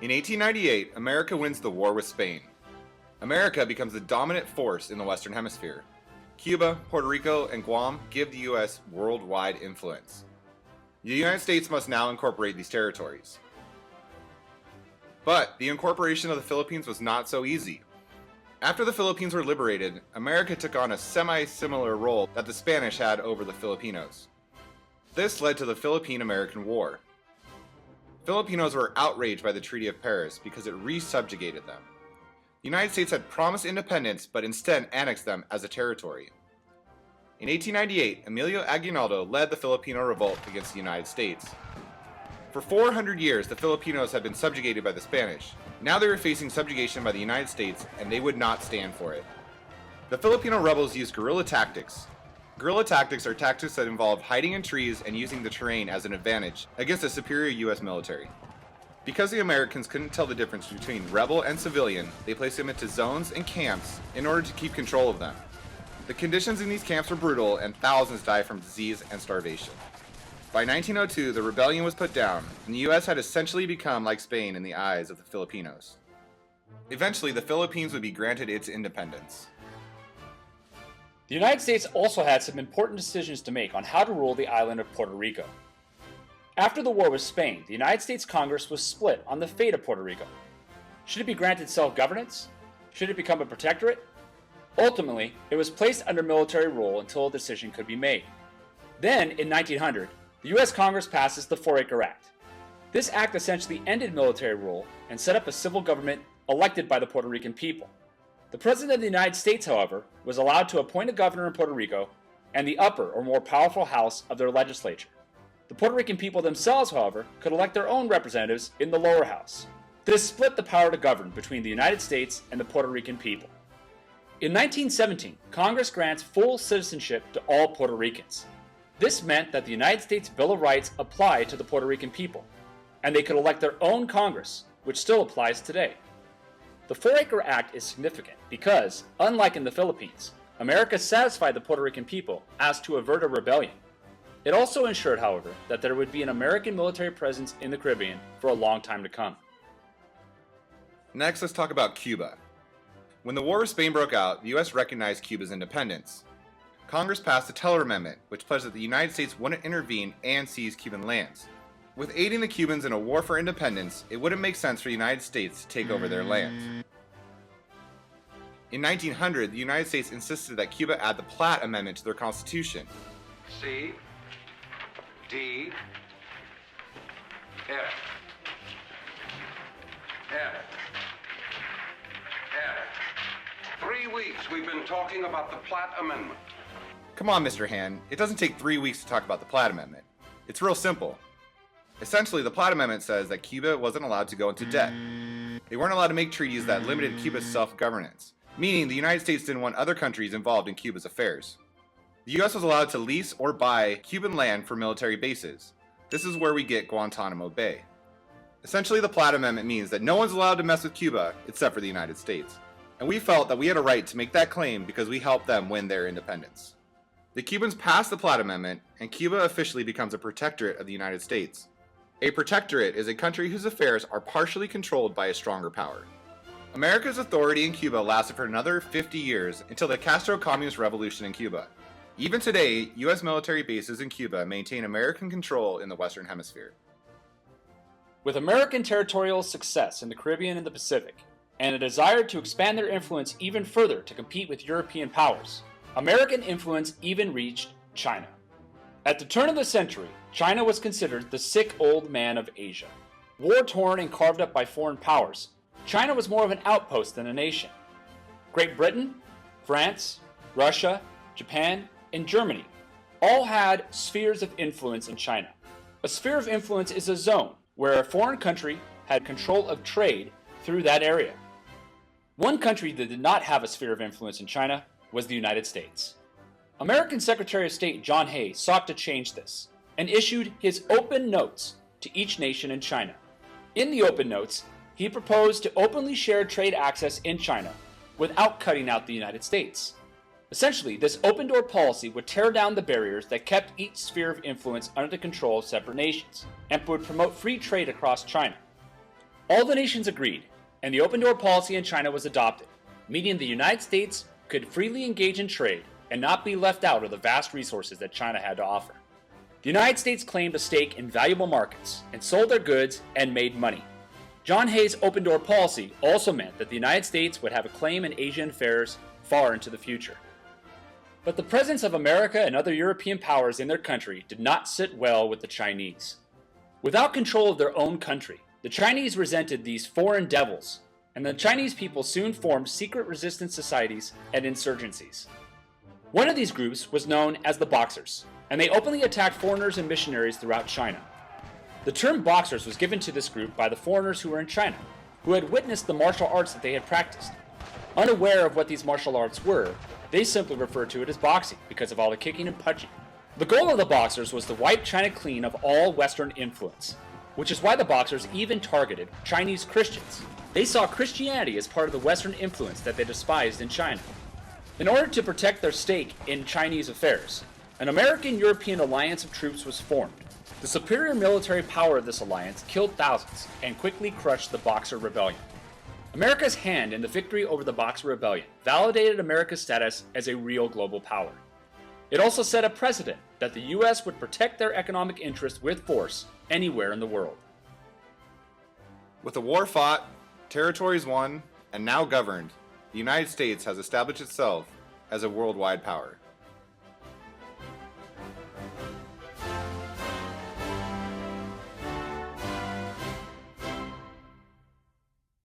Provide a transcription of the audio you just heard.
In 1898, America wins the war with Spain. America becomes the dominant force in the Western Hemisphere. Cuba, Puerto Rico, and Guam give the U.S. worldwide influence. The United States must now incorporate these territories. But the incorporation of the Philippines was not so easy. After the Philippines were liberated, America took on a semi-similar role that the Spanish had over the Filipinos. This led to the Philippine-American War. Filipinos were outraged by the Treaty of Paris because it re-subjugated them. The United States had promised independence but instead annexed them as a territory. In 1898, Emilio Aguinaldo led the Filipino revolt against the United States. For 400 years, the Filipinos had been subjugated by the Spanish. Now they were facing subjugation by the United States, and they would not stand for it. The Filipino rebels used guerrilla tactics. Guerrilla tactics are tactics that involve hiding in trees and using the terrain as an advantage against a superior U.S. military. Because the Americans couldn't tell the difference between rebel and civilian, they placed them into zones and camps in order to keep control of them. The conditions in these camps were brutal, and thousands died from disease and starvation. By 1902, the rebellion was put down, and the U.S. had essentially become like Spain in the eyes of the Filipinos. Eventually, the Philippines would be granted its independence. The United States also had some important decisions to make on how to rule the island of Puerto Rico. After the war with Spain, the United States Congress was split on the fate of Puerto Rico. Should it be granted self-governance? Should it become a protectorate? Ultimately, it was placed under military rule until a decision could be made. Then, in 1900, the U.S. Congress passes the Four-Acre Act. This act essentially ended military rule and set up a civil government elected by the Puerto Rican people. The President of the United States, however, was allowed to appoint a governor in Puerto Rico and the upper or more powerful house of their legislature. The Puerto Rican people themselves, however, could elect their own representatives in the lower house. This split the power to govern between the United States and the Puerto Rican people. In 1917, Congress grants full citizenship to all Puerto Ricans. This meant that the United States Bill of Rights applied to the Puerto Rican people, and they could elect their own Congress, which still applies today. The Four-Acre Act is significant because, unlike in the Philippines, America satisfied the Puerto Rican people as to avert a rebellion. It also ensured, however, that there would be an American military presence in the Caribbean for a long time to come. Next, let's talk about Cuba. When the War with Spain broke out, the U.S. recognized Cuba's independence. Congress passed the Teller Amendment, which pledged that the United States wouldn't intervene and seize Cuban lands. With aiding the Cubans in a war for independence, it wouldn't make sense for the United States to take over their land. In 1900, the United States insisted that Cuba add the Platt Amendment to their constitution. C, D, F, F, F. 3 weeks we've been talking about the Platt Amendment. Come on, Mr. Hand, it doesn't take 3 weeks to talk about the Platt Amendment. It's real simple. Essentially, the Platt Amendment says that Cuba wasn't allowed to go into debt. They weren't allowed to make treaties that limited Cuba's self-governance, meaning the United States didn't want other countries involved in Cuba's affairs. The U.S. was allowed to lease or buy Cuban land for military bases. This is where we get Guantanamo Bay. Essentially, the Platt Amendment means that no one's allowed to mess with Cuba except for the United States. And we felt that we had a right to make that claim because we helped them win their independence. The Cubans passed the Platt Amendment, and Cuba officially becomes a protectorate of the United States. A protectorate is a country whose affairs are partially controlled by a stronger power. America's authority in Cuba lasted for another 50 years until the Castro Communist Revolution in Cuba. Even today, U.S. military bases in Cuba maintain American control in the Western Hemisphere. With American territorial success in the Caribbean and the Pacific, and a desire to expand their influence even further to compete with European powers, American influence even reached China. At the turn of the century, China was considered the sick old man of Asia. War-torn and carved up by foreign powers, China was more of an outpost than a nation. Great Britain, France, Russia, Japan, and Germany all had spheres of influence in China. A sphere of influence is a zone where a foreign country had control of trade through that area. One country that did not have a sphere of influence in China was the United States. American Secretary of State John Hay sought to change this and issued his open notes to each nation in China. In the open notes, he proposed to openly share trade access in China without cutting out the United States. Essentially, this open-door policy would tear down the barriers that kept each sphere of influence under the control of separate nations and would promote free trade across China. All the nations agreed, and the open door policy in China was adopted, meaning the United States could freely engage in trade and not be left out of the vast resources that China had to offer. The United States claimed a stake in valuable markets and sold their goods and made money. John Hay's open door policy also meant that the United States would have a claim in Asian affairs far into the future. But the presence of America and other European powers in their country did not sit well with the Chinese. Without control of their own country, the Chinese resented these foreign devils, and the Chinese people soon formed secret resistance societies and insurgencies. One of these groups was known as the Boxers, and they openly attacked foreigners and missionaries throughout China. The term Boxers was given to this group by the foreigners who were in China, who had witnessed the martial arts that they had practiced. Unaware of what these martial arts were, they simply referred to it as boxing because of all the kicking and punching. The goal of the Boxers was to wipe China clean of all Western influence, which is why the Boxers even targeted Chinese Christians. They saw Christianity as part of the Western influence that they despised in China. In order to protect their stake in Chinese affairs, an American-European alliance of troops was formed. The superior military power of this alliance killed thousands and quickly crushed the Boxer Rebellion. America's hand in the victory over the Boxer Rebellion validated America's status as a real global power. It also set a precedent that the US would protect their economic interests with force anywhere in the world. With the war fought, territories won, and now governed, the United States has established itself as a worldwide power.